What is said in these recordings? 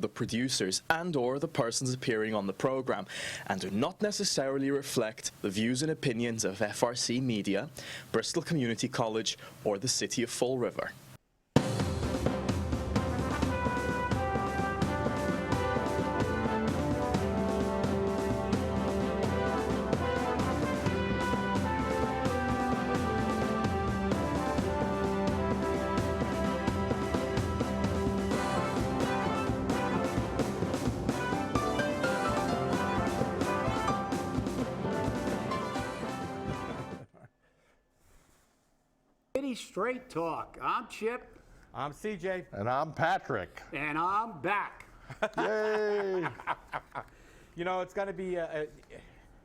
the producers and/or the persons appearing on the program, and do not necessarily reflect the views and opinions of FRC Media, Bristol Community College, or the City of Fall River. City Straight Talk. I'm Chip. I'm CJ. And I'm Patrick. And I'm back. Yay! You know, it's going to be,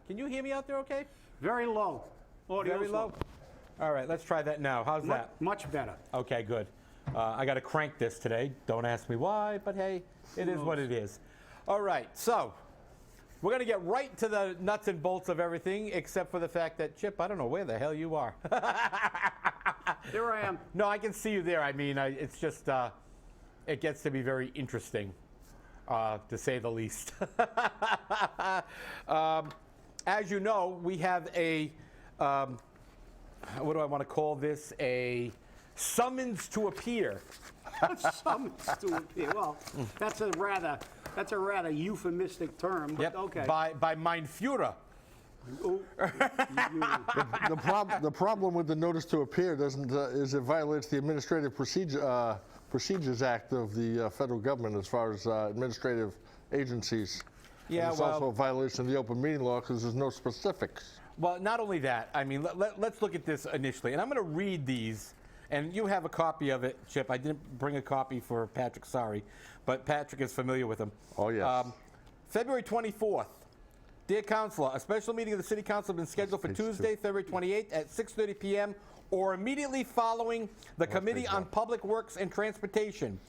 can you hear me out there okay? Very low. Audio's Very low? All right, let's try that now. How's that? Much better. Okay, good. I got to crank this today. Don't ask me why, but hey, it is what it is. All right, so we're going to get right to the nuts and bolts of everything, except for the fact that, Chip, I don't know where the hell you are. There I am. No, I can see you there. I mean, it's just, it gets to be very interesting, to say the least. As you know, we have a, what do I want to call this? A summons to appear. Summons to appear. Well, that's a rather euphemistic term, but Yep. okay. By Mein Führer. Ooh. The problem with the notice to appear is it violates the Administrative Procedures Act of the federal government as far as administrative agencies. Yeah, and it's well, also a violation of the open meeting law because there's no specifics. Well, not only that, I mean, let's look at this initially. And I'm going to read these, and you have a copy of it, Chip. I didn't bring a copy for Patrick, sorry, but Patrick is familiar with them. Oh, yes. February 24th. Dear Councilor, a special meeting of the City Council has been scheduled for Tuesday, February 28th at 6:30 p.m. or immediately following the Committee on Public Works and Transportation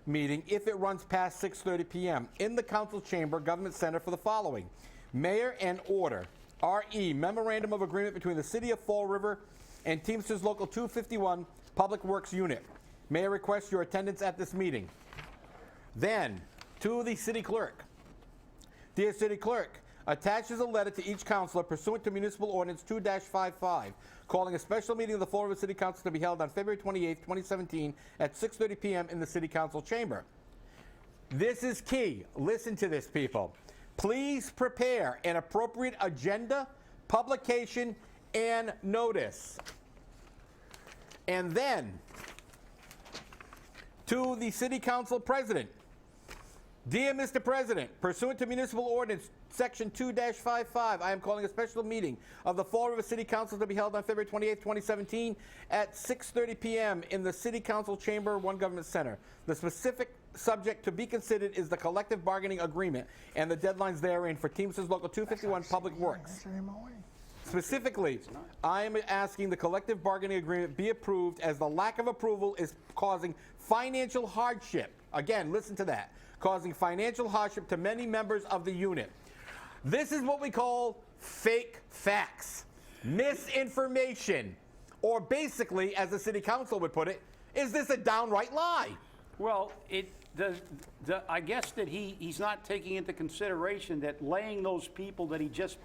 meeting if it runs past 6:30 p.m. in the Council Chamber, Government Center for the following. Mayor and Order, RE, Memorandum of Agreement between the City of Fall River and Teamsters Local 251 Public Works Unit. Mayor requests your attendance at this meeting. Then, to the City Clerk. Dear City Clerk, attaches a letter to each councilor pursuant to Municipal Ordinance 2-55, calling a special meeting of the Fall River City Council to be held on February 28, 2017 at 6:30 p.m. in the City Council chamber. This is key. Listen to this, people. Please prepare an appropriate agenda, publication, and notice. And then, to the City Council President. Dear Mr. President, pursuant to Municipal Ordinance Section 2-55, I am calling a special meeting of the Fall River City Council to be held on February 28, 2017 at 6:30 p.m. in the City Council Chamber, One Government Center. The specific subject to be considered is the collective bargaining agreement and the deadlines therein for Teamsters Local 251 Public Works. Specifically, I am asking the collective bargaining agreement be approved as the lack of approval is causing financial hardship. Again, listen to that. Causing financial hardship to many members of the unit. This is what we call fake facts, misinformation, or basically, as the City Council would put it, is this a downright lie? Well, I guess that he's not taking into consideration that laying those people that he just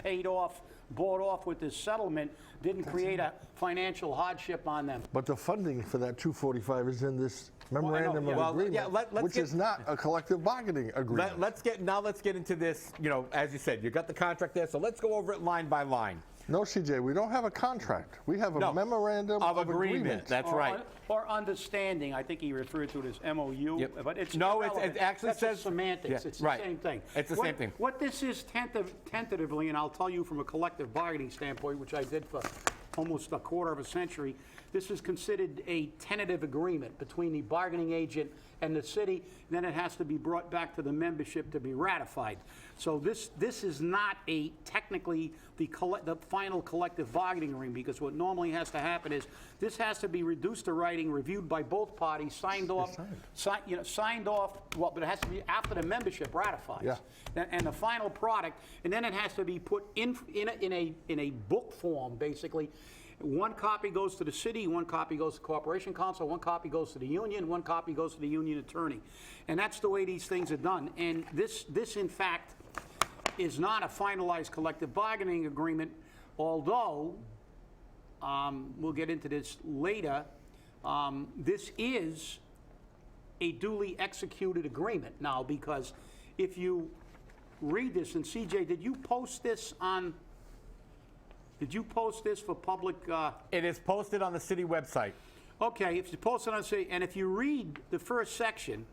bought off with this settlement didn't create a financial hardship on them. But the funding for that 245 is in this memorandum of agreement, which is not a collective bargaining agreement. Let's get into this. You know, as you said, you got the contract there, so let's go over it line by line. No, CJ, we don't have a contract. We have a memorandum of agreement. That's right. Or understanding. I think he referred to it as MOU. Yep. But it's no, irrelevant. it actually That's says semantics. Yeah, it's the right. same thing. It's the same thing. What this is tentatively, and I'll tell you from a collective bargaining standpoint, which I did for almost a quarter of a century, this is considered a tentative agreement between the bargaining agent and the city. Then it has to be brought back to the membership to be ratified. So this is not technically the final collective bargaining agreement, because what normally has to happen is this has to be reduced to writing, reviewed by both parties, signed off. Signed off. Well, but it has to be after the membership ratifies. Yeah. And the final product, and then it has to be put in a book form, basically. One copy goes to the city, one copy goes to Corporation Counsel, one copy goes to the union, one copy goes to the union attorney. And that's the way these things are done. And this in fact, is not a finalized collective bargaining agreement, although, we'll get into this later, this is a duly executed agreement now, because if you read this, and CJ, did you post this for public? It is posted on the city website. Okay, if you post it on city, and if you read the first section,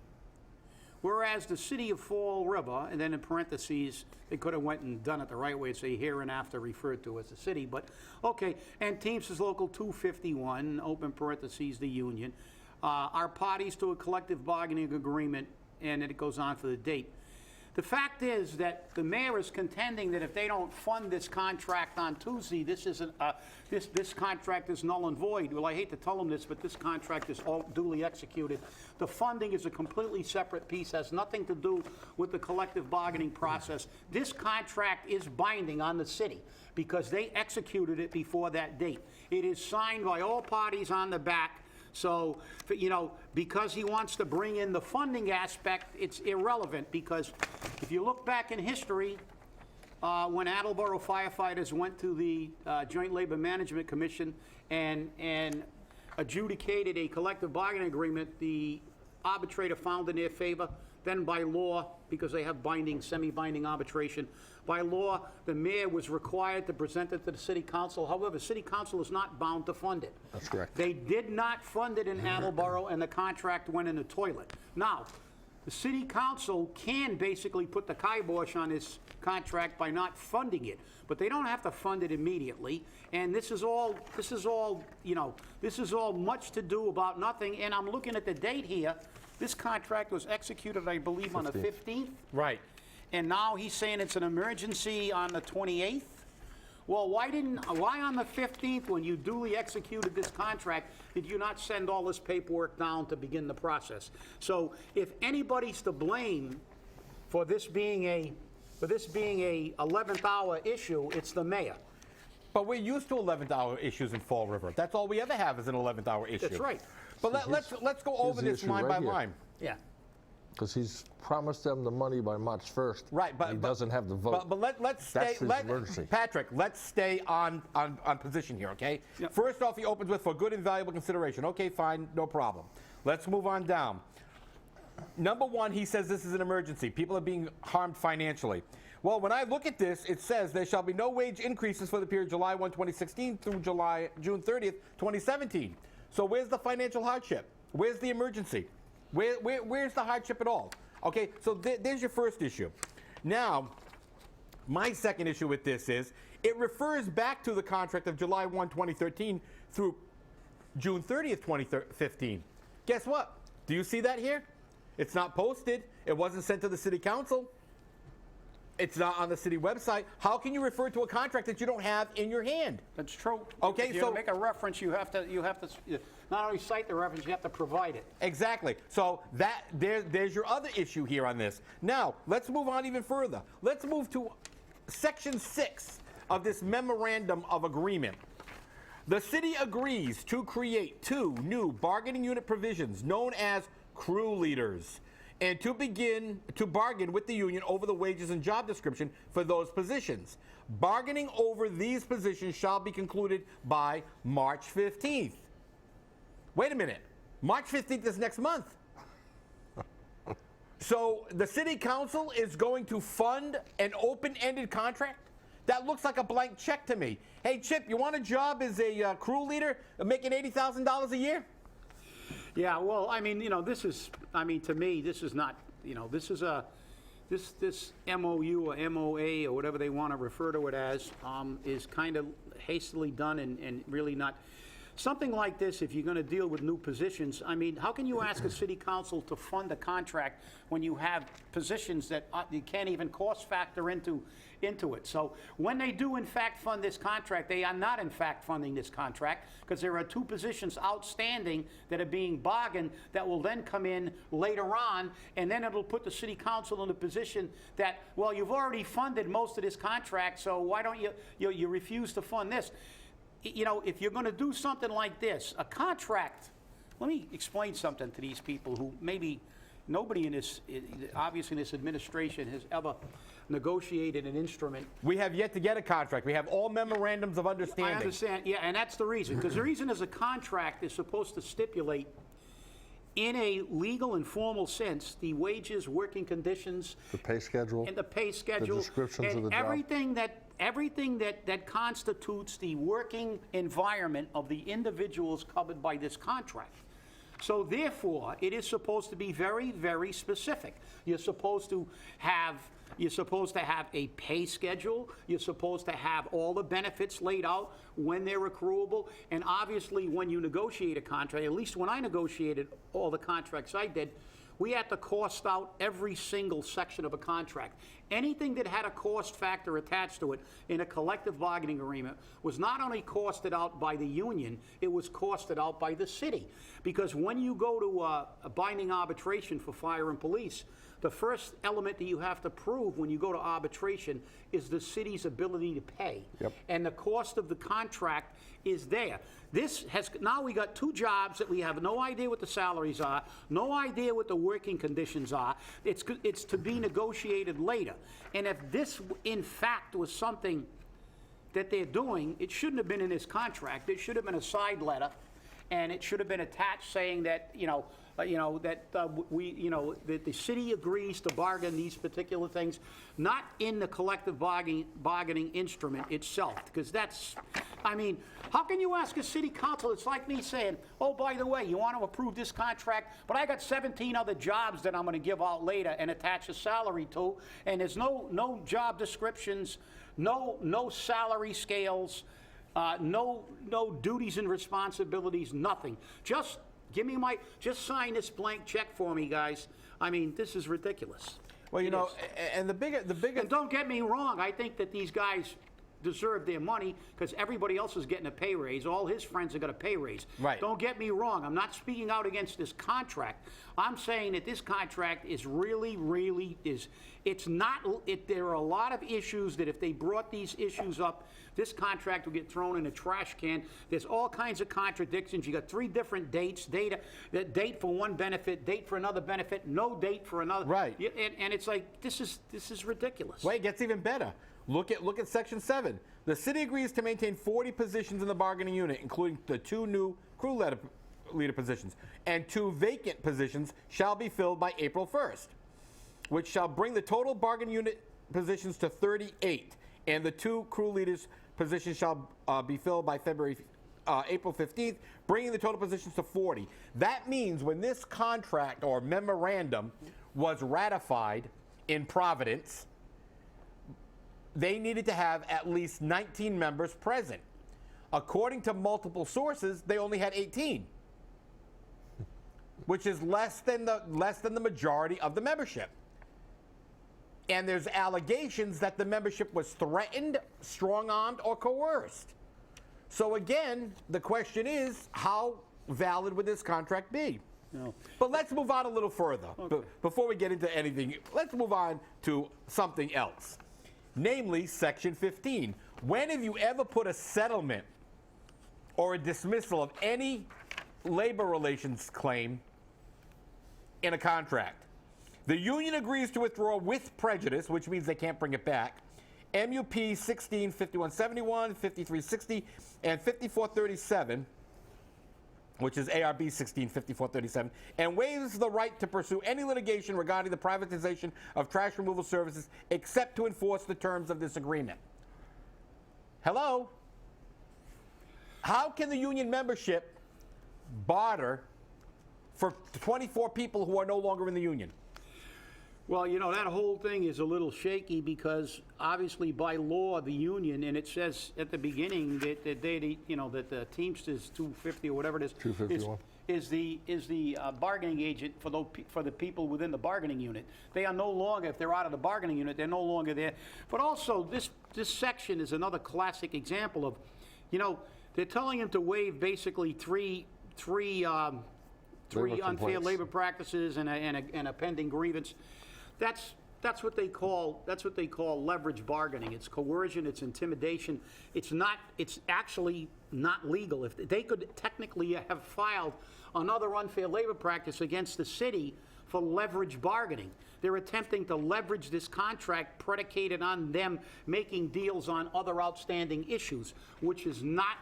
whereas the city of Fall River, and then in parentheses, they could have went and done it the right way, say hereinafter referred to as the city, but, okay, and Teamsters Local 251, open parentheses, the union, are parties to a collective bargaining agreement, and then it goes on for the date. The fact is that the mayor is contending that if they don't fund this contract on Tuesday, this contract is null and void. Well, I hate to tell them this, but this contract is all duly executed. The funding is a completely separate piece, has nothing to do with the collective bargaining process. This contract is binding on the city because they executed it before that date. It is signed by all parties on the back. So, you know, because he wants to bring in the funding aspect, it's irrelevant, because if you look back in history, when Attleboro firefighters went to the Joint Labor Management Commission and adjudicated a collective bargaining agreement, the arbitrator found in their favor. Then by law, because they have binding, semi-binding arbitration, by law, the mayor was required to present it to the city council. However, city council is not bound to fund it. That's correct. They did not fund it in Attleboro, and the contract went in the toilet. Now, the city council can basically put the kibosh on this contract by not funding it, but they don't have to fund it immediately. And this is all, you know, this is all much to do about nothing. And I'm looking at the date here. This contract was executed, I believe, on the 15th. Right. And now he's saying it's an emergency on the 28th. Well, why on the 15th, when you duly executed this contract, did you not send all this paperwork down to begin the process? So if anybody's to blame for this being a 11th hour issue, it's the mayor. But we're used to 11th hour issues in Fall River. That's all we ever have is an 11th hour issue. That's right. But let's go over the this issue line right by here. line. Yeah. Because he's promised them the money by March 1st. Right, but he doesn't have the vote. But let's stay. That's his emergency. Patrick, let's stay on position here, okay? Yep. First off, he opens with for good and valuable consideration. Okay, fine, no problem. Let's move on down. Number one, he says this is an emergency. People are being harmed financially. Well, when I look at this, it says there shall be no wage increases for the period July 1, 2016 through June 30th, 2017. So where's the financial hardship? Where's the emergency? Where's the hardship at all? Okay, so there's your first issue. Now, my second issue with this is it refers back to the contract of July 1, 2013 through June 30th, 2015. Guess what? Do you see that here? It's not posted. It wasn't sent to the city council. It's not on the city website. How can you refer to a contract that you don't have in your hand? That's true. Okay, if you so make a reference, you have to not only cite the reference, you have to provide it. Exactly. So there's your other issue here on this. Now, let's move on even further. Let's move to Section 6 of this Memorandum of Agreement. The city agrees to create 2 new bargaining unit provisions known as crew leaders, and to begin to bargain with the union over the wages and job description for those positions. Bargaining over these positions shall be concluded by March 15th. Wait a minute. March 15th is next month. So the city council is going to fund an open-ended contract? That looks like a blank check to me. Hey, Chip, you want a job as a crew leader making $80,000 a year? Yeah, well, I mean, you know, this is, I mean, to me, this is not, you know, this is this MOU or MOA or whatever they want to refer to it as, is kind of hastily done and really not. Something like this, if you're going to deal with new positions, I mean, how can you ask a city council to fund a contract when you have positions that you can't even cost factor into it? So when they do in fact fund this contract, they are not in fact funding this contract, because there are 2 positions outstanding that are being bargained that will then come in later on, and then it'll put the city council in a position that, well, you've already funded most of this contract, so why don't you refuse to fund this? you know, if you're going to do something like this, a contract, let me explain something to these people who maybe nobody in this, obviously in this administration has ever negotiated an instrument. We have yet to get a contract. We have all memorandums of understanding. I understand, yeah, and that's the reason, because the reason is a contract is supposed to stipulate in a legal and formal sense, the wages, working conditions. The pay schedule. And the pay schedule. The descriptions and of the job. everything that constitutes the working environment of the individuals covered by this contract. So therefore, it is supposed to be very, very specific. You're supposed to have a pay schedule. You're supposed to have all the benefits laid out when they're accruable. And obviously, when you negotiate a contract, at least when I negotiated all the contracts I did, we had to cost out every single section of a contract. Anything that had a cost factor attached to it in a collective bargaining agreement was not only costed out by the union, it was costed out by the city. Because when you go to a binding arbitration for fire and police, the first element that you have to prove when you go to arbitration is the city's ability to pay. Yep. And the cost of the contract is there. Now we got two jobs that we have no idea what the salaries are, no idea what the working conditions are. It's to be negotiated later. And if this, in fact, was something that they're doing, it shouldn't have been in this contract. It should have been a side letter, and it should have been attached saying that, that the city agrees to bargain these particular things, not in the collective bargaining instrument itself, because that's, I mean, how can you ask a city council? It's like me saying, oh, by the way, you want to approve this contract, but I got 17 other jobs that I'm going to give out later and attach a salary to, and there's no job descriptions, no salary scales, no duties and responsibilities, nothing. Just sign this blank check for me, guys. I mean, this is ridiculous. Well, you know, and the bigger. And don't get me wrong, I think that these guys deserve their money because everybody else is getting a pay raise. All his friends are going to pay raise. Right. Don't get me wrong. I'm not speaking out against this contract. I'm saying that this contract is really, it's not, there are a lot of issues that if they brought these issues up, this contract will get thrown in a trash can. There's all kinds of contradictions. You got 3 different dates, date for one benefit, date for another benefit, no date for another. Right. And it's like, this is ridiculous. Wait, it gets even better. Look at Section 7. The city agrees to maintain 40 positions in the bargaining unit, including the 2 new crew leader positions, and 2 vacant positions shall be filled by April 1st, which shall bring the total bargaining unit positions to 38, and the 2 crew leaders positions shall be filled by April 15th, bringing the total positions to 40. That means when this contract or memorandum was ratified in Providence, they needed to have at least 19 members present. According to multiple sources, they only had 18, which is less than the majority of the membership. And there's allegations that the membership was threatened, strong-armed, or coerced. So again, the question is, how valid would this contract be? No. But let's move on a little further. Okay. Before we get into anything, let's move on to something else. Namely, Section 15. When have you ever put a settlement or a dismissal of any labor relations claim in a contract? The union agrees to withdraw with prejudice, which means they can't bring it back, MUP 16, 5171, 5360, and 5437, which is ARB 16, 5437, and waives the right to pursue any litigation regarding the privatization of trash removal services except to enforce the terms of this agreement. Hello? How can the union membership barter for 24 people who are no longer in the union? Well, you know, that whole thing is a little shaky because obviously by law, the union, and it says at the beginning that that the Teamsters 250 or whatever it is, 251. is the bargaining agent for the people within the bargaining unit. They are no longer, if they're out of the bargaining unit, they're no longer there. But also, this section is another classic example of, you know, they're telling him to waive basically three unfair complaints. labor practices and a pending grievance. That's what they call leverage bargaining. It's coercion, it's intimidation. It's actually not legal. If they could technically have filed another unfair labor practice against the city for leverage bargaining. They're attempting to leverage this contract predicated on them making deals on other outstanding issues, which is not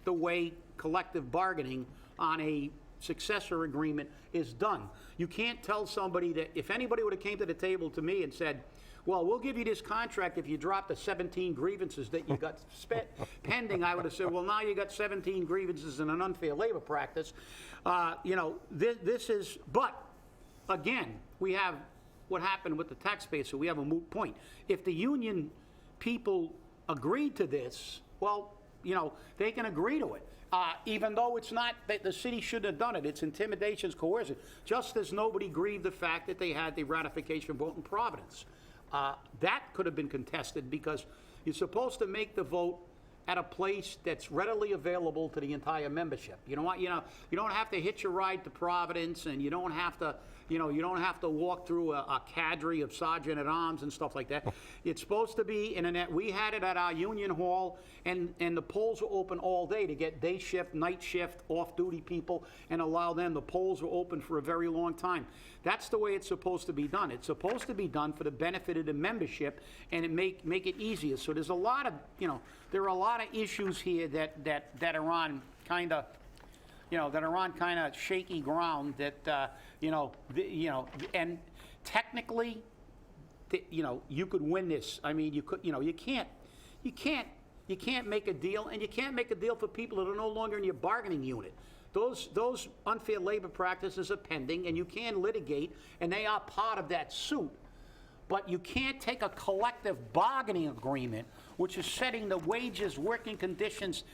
the way collective bargaining on a successor agreement is done. You can't tell somebody that, if anybody would have came to the table to me and said, well, we'll give you this contract if you drop the 17 grievances that you got pending, I would have said, well, now you got 17 grievances in an unfair labor practice. This is, but again, we have what happened with the taxpayer, so we have a moot point. If the union people agreed to this, well, they can agree to it. Even though it's not, that the city shouldn't have done it. It's intimidation, it's coercion. Just as nobody grieved the fact that they had the ratification vote in Providence. That could have been contested because you're supposed to make the vote at a place that's readily available to the entire membership. You don't have to hitch a ride to Providence, and you don't have to, you don't have to walk through a cadre of sergeant at arms and stuff like that. It's supposed to be we had it at our union hall, and the polls were open all day to get day shift, night shift, off-duty people, and allow them. The polls were open for a very long time. That's the way it's supposed to be done. It's supposed to be done for the benefit of the membership, and make it easier. So there's a lot of, there are a lot of issues here that are on kind of, that are on kind of shaky ground that, and technically, you could win this. I mean, you can't make a deal, and you can't make a deal for people that are no longer in your bargaining unit. Those unfair labor practices are pending, and you can litigate, and they are part of that suit. But you can't take a collective bargaining agreement, which is setting the wages, working conditions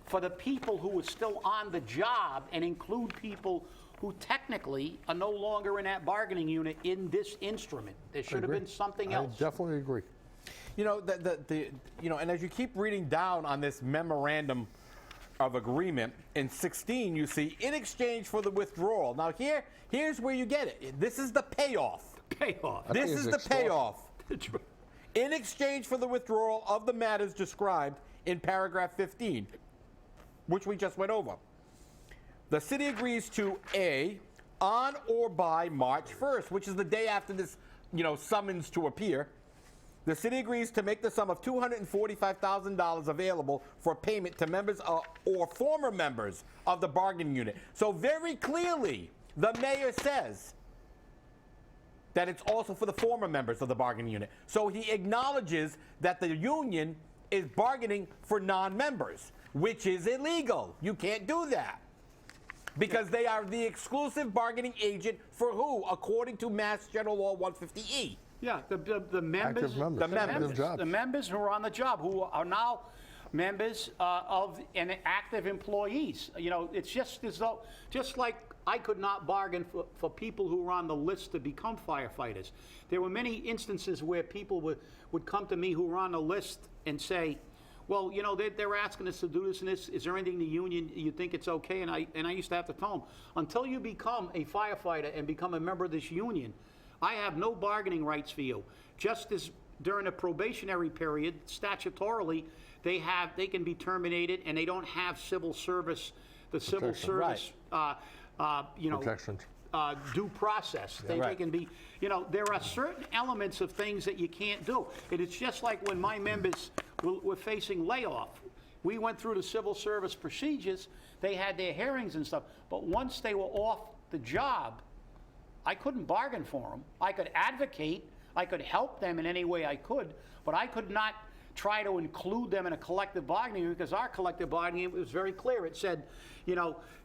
for the people who are still on the job, and include people who technically are no longer in that bargaining unit in this instrument. There should have been something else. I definitely agree. And as you keep reading down on this memorandum of agreement, in 16 you see, in exchange for the withdrawal. Now here's where you get it. This is the payoff. This is the payoff. In exchange for the withdrawal of the matters described in paragraph 15, which we just went over, the city agrees to A, on or by March 1st, which is the day after this, summons to appear, the city agrees to make the sum of $245,000 available for payment to members or former members of the bargaining unit. So very clearly, the mayor says that it's also for the former members of the bargaining unit. So he acknowledges that the union is bargaining for non-members, which is illegal. You can't do that. Because they are the exclusive bargaining agent for who, according to Mass General Law 150E. Yeah, the members, the members who are on the job, who are now members of and active employees. It's just as though, just like I could not bargain for people who were on the list to become firefighters. There were many instances where people would come to me who were on the list and say, well, they're asking us to do this and this. Is there anything in the union you think it's okay? And I used to have to tell them, until you become a firefighter and become a member of this union, I have no bargaining rights for you. Just as during a probationary period, statutorily, they can be terminated, and they don't have civil service, the civil service, protections. Due process. They can be, there are certain elements of things that you can't do. And it's just like when my members were facing layoff. We went through the civil service procedures. They had their hearings and stuff. But once they were off the job, I couldn't bargain for them. I could advocate. I could help them in any way I could. But I could not try to include them in a collective bargaining, because our collective bargaining was very clear. It said,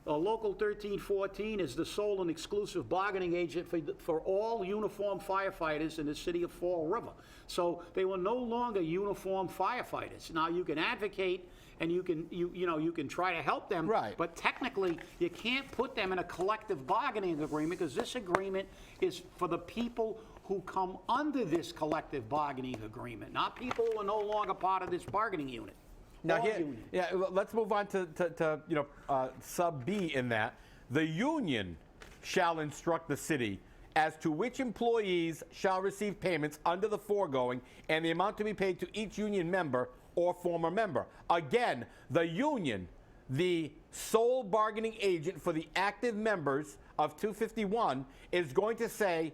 Local 1314 is the sole and exclusive bargaining agent for all uniformed firefighters in the city of Fall River. So they were no longer uniformed firefighters. Now you can advocate and you can try to help them, right. But technically you can't put them in a collective bargaining agreement, because this agreement is for the people who come under this collective bargaining agreement, not people who are no longer part of this bargaining unit. Now, let's move on to sub B in that. The union shall instruct the city as to which employees shall receive payments under the foregoing and the amount to be paid to each union member or former member. Again, the union, the sole bargaining agent for the active members of 251, is going to say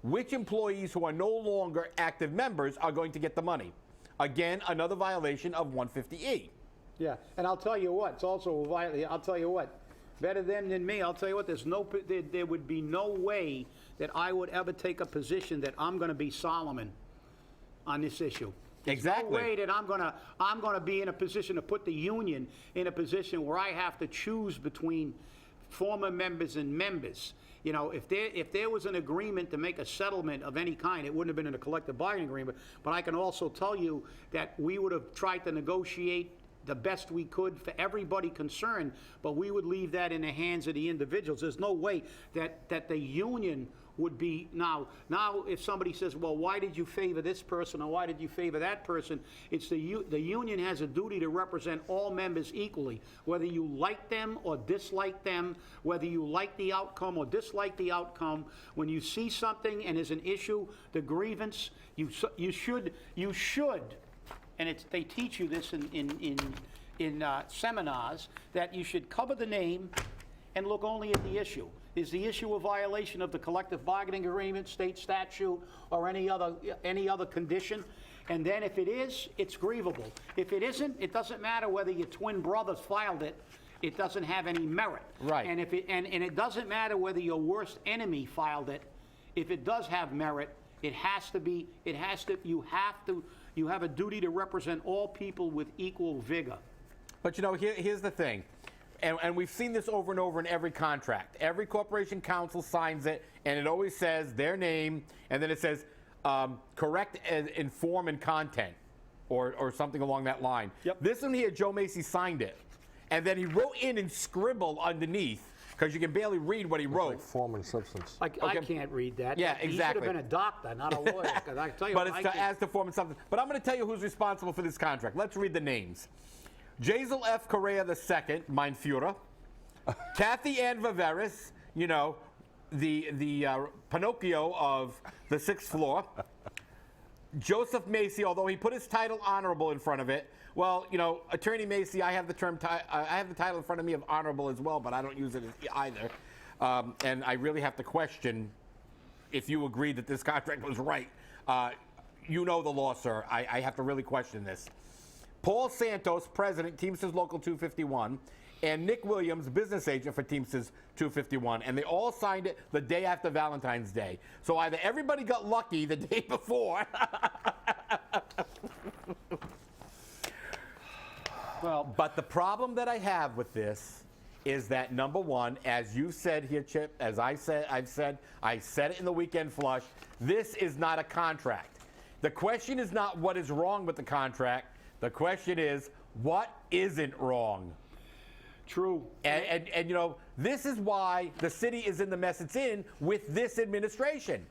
which employees who are no longer active members are going to get the money. Again, another violation of 150E. Yeah, and I'll tell you what, it's also a violation. I'll tell you what, better them than me. I'll tell you what, there would be no way that I would ever take a position that I'm going to be Solomon on this issue. Exactly. No way that I'm gonna be in a position to put the union in a position where I have to choose between former members and members. You know, if there was an agreement to make a settlement of any kind, it wouldn't have been in a collective bargaining agreement. But I can also tell you that we would have tried to negotiate the best we could for everybody concerned, but we would leave that in the hands of the individuals. There's no way that the union would be, now if somebody says, well, why did you favor this person or why did you favor that person, it's the union has a duty to represent all members equally, whether you like them or dislike them, whether you like the outcome or dislike the outcome. When you see something and there's an issue, the grievance, you should, and they teach you this in seminars, that you should cover the name and look only at the issue. Is the issue a violation of the collective bargaining agreement, state statute, or any other condition? And then if it is, it's grievable. If it isn't, it doesn't matter whether your twin brothers filed it. It doesn't have any merit. Right. And it doesn't matter whether your worst enemy filed it. If it does have merit, you have a duty to represent all people with equal vigor. But you know, here's the thing. And we've seen this over and over in every contract. Every corporation counsel signs it, and it always says their name, and then it says correct in form and content, or something along that line. Yep. This one here, Joe Macy signed it, and then he wrote in and scribbled underneath, because you can barely read what he wrote. Like form and substance. I can't read that. Yeah, He exactly. should have been a doctor, not a lawyer. 'Cause I tell you But what, it's as to form and substance. But I'm going to tell you who's responsible for this contract. Let's read the names. Jazel F. Correa II, mein Führer. Kathy Ann Viveris, you know, the Pinocchio of the 6th floor. Joseph Macy, although he put his title honorable in front of it. Well, you know, Attorney Macy, I have the title in front of me of honorable as well, but I don't use it either. And I really have to question if you agree that this contract was right. You know the law, sir. I have to really question this. Paul Santos, President, Teamsters Local 251, and Nick Williams, business agent for Teamsters 251, and they all signed it the day after Valentine's Day. So either everybody got lucky the day before. Well, but the problem that I have with this is that, number one, as you said here, Chip, as I said it in the weekend flush, this is not a contract. The question is not what is wrong with the contract. The question is, what isn't wrong? true. And you know, this is why the city is in the mess it's in with this administration,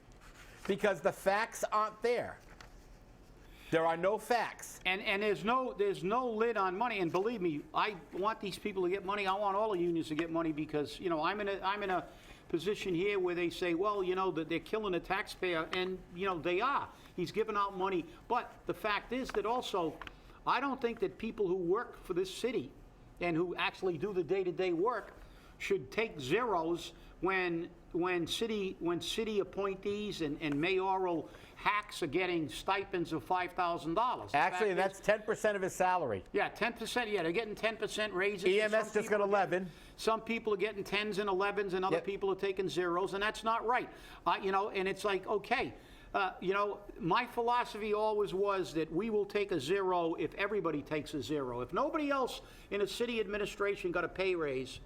because the facts aren't there. There are no facts. And there's no lid on money. And believe me, I want these people to get money. I want all the unions to get money because, you know, I'm in a position here where they say, well, you know, that they're killing the taxpayer, and, you know, they are. He's giving out money. But the fact is that also, I don't think that people who work for this city and who actually do the day-to-day work should take zeros when city appointees and mayoral hacks are getting stipends of $5,000. Actually, that's 10% of his salary. Yeah, 10%. Yeah, they're getting 10% raises. EMS just got 11. Some people are getting 10s and 11s, and other Yep. people are taking zeros, and that's not right. You know, and it's like, okay, you know, my philosophy always was that we will take a zero if everybody takes a zero. If nobody else in a city administration got a pay raise,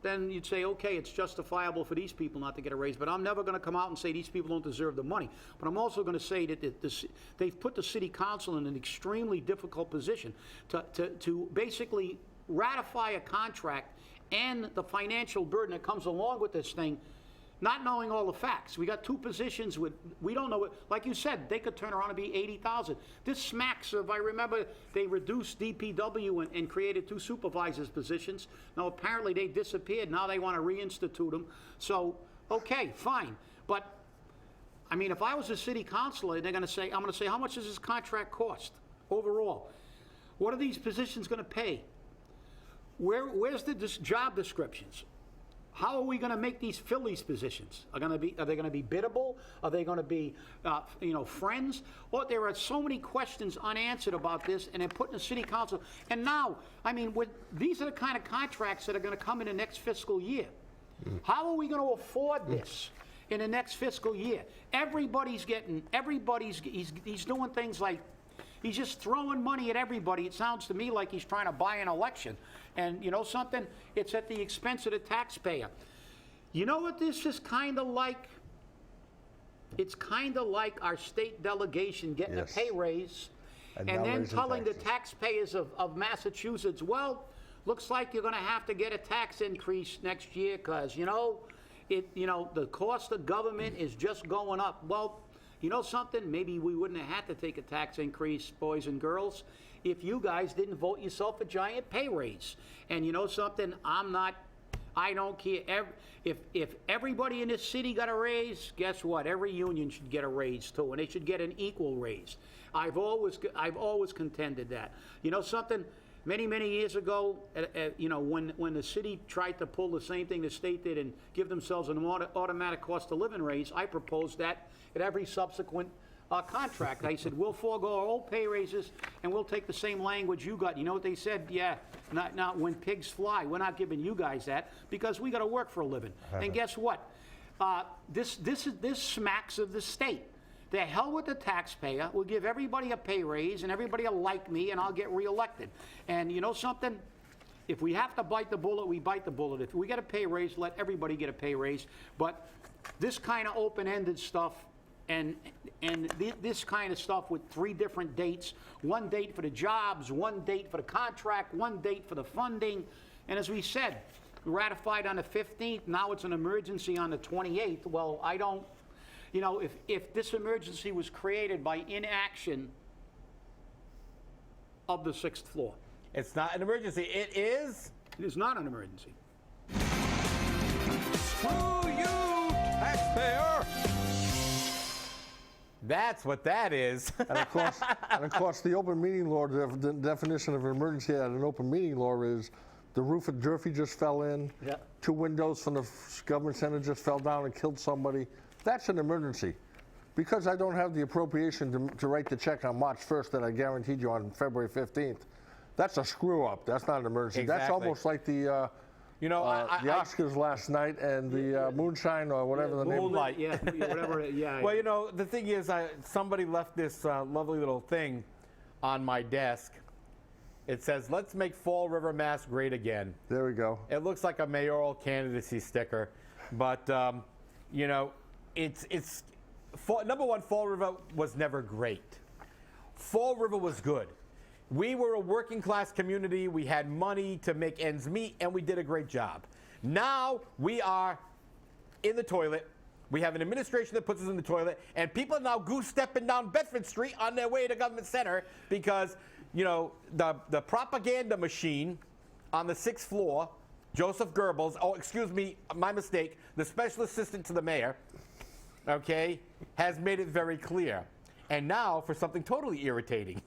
then you'd say, okay, it's justifiable for these people not to get a raise. But I'm never going to come out and say these people don't deserve the money. But I'm also going to say that they've put the city council in an extremely difficult position to basically ratify a contract and the financial burden that comes along with this thing. not knowing all the facts. We got two positions with, we don't know, like you said, they could turn around and be 80,000. This smacks of, I remember they reduced DPW and created 2 supervisors positions. Now apparently they disappeared, now they want to reinstitute them. So, okay, fine. But, I mean, if I was a city councilor, they're going to say, I'm going to say, how much does this contract cost overall? What are these positions going to pay? Where's the job descriptions? How are we going to fill these positions? Are they going to be biddable? Are they going to be, friends? Well, there are so many questions unanswered about this, and they're put in the city council. And now, I mean, these are the kind of contracts that are going to come in the next fiscal year. How are we going to afford this in the next fiscal year? He's doing things like, he's just throwing money at everybody. It sounds to me like he's trying to buy an election. And you know something? It's at the expense of the taxpayer. You know what this is kind of like? It's kind of like our state delegation getting a pay raise and then telling the taxpayers of Massachusetts, well, looks like you're going to have to get a tax increase next year because, the cost of government is just going up. Well, you know something? Maybe we wouldn't have had to take a tax increase, boys and girls, if you guys didn't vote yourself a giant pay raise. And you know something? I don't care. If everybody in this city got a raise, guess what? Every union should get a raise too, and they should get an equal raise. I've always contended that. You know something? Many years ago, when the city tried to pull the same thing the state did and give themselves an automatic cost of living raise, I proposed that at every subsequent contract. I said, we'll forego our old pay raises and we'll take the same language you got. You know what they said? Yeah, not when pigs fly. We're not giving you guys that because we got to work for a living. And guess what? This smacks of the state. The hell with the taxpayer. We'll give everybody a pay raise and everybody will like me and I'll get reelected. And you know something? If we have to bite the bullet, we bite the bullet. If we get a pay raise, let everybody get a pay raise. But this kind of open-ended stuff and this kind of stuff with 3 different dates, 1 date for the jobs, 1 date for the contract, 1 date for the funding. And as we said, ratified on the 15th, now it's an emergency on the 28th. Well, I don't, if this emergency was created by inaction of the 6th floor. It's not an emergency. It is. It is not an emergency. Screw you, taxpayer! That's what that is. And of course, the open meeting law, the definition of an emergency at an open meeting law is the roof of Durfee just fell in, 2 windows from the government center just fell down and killed somebody. That's an emergency. Because I don't have the appropriation to write the check on March 1st that I guaranteed you on February 15th, that's a screw up. That's not an emergency. Exactly. That's almost like the Oscars last night and the moonshine or whatever the name. Moonlight. Yeah, whatever. Yeah. Well, the thing is, somebody left this lovely little thing on my desk. It says, "Let's make Fall River, Mass great again." There we go. It looks like a mayoral candidacy sticker, but it's number one. Fall River was never great. Fall River was good. We were a working class community. We had money to make ends meet, and we did a great job. Now we are in the toilet. We have an administration that puts us in the toilet, and people are now goose-stepping down Bedford Street on their way to Government Center because, the propaganda machine on the 6th floor, Joseph Goebbels, excuse me, my mistake, the special assistant to the mayor, okay, has made it very clear. And now for something totally irritating.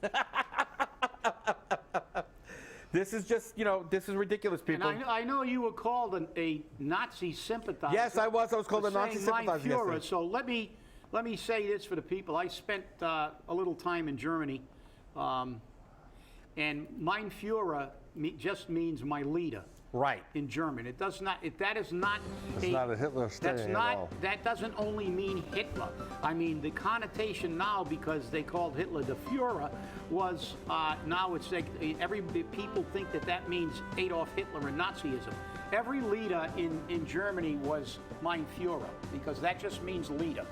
This is just, this is ridiculous, people. And I know you were called a Nazi sympathizer. Yes, I was. I was called a Nazi sympathizer yesterday. So let me say this for the people. I spent a little time in Germany, and Mein Führer just means my leader. Right. In German. It does not, that is not It's not a Hitler staying at all. That doesn't only mean Hitler. I mean, the connotation now, because they called Hitler the Führer, was, now it's like, people think that means Adolf Hitler and Nazism. Every leader in Germany was Mein Führer, because that just means leader.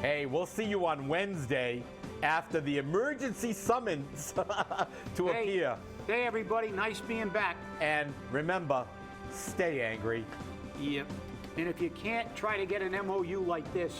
Hey, we'll see you on Wednesday after the emergency summons to appear. Hey, everybody. Nice being back. And remember, stay angry. Yep. And if you can't, try to get an MOU like this.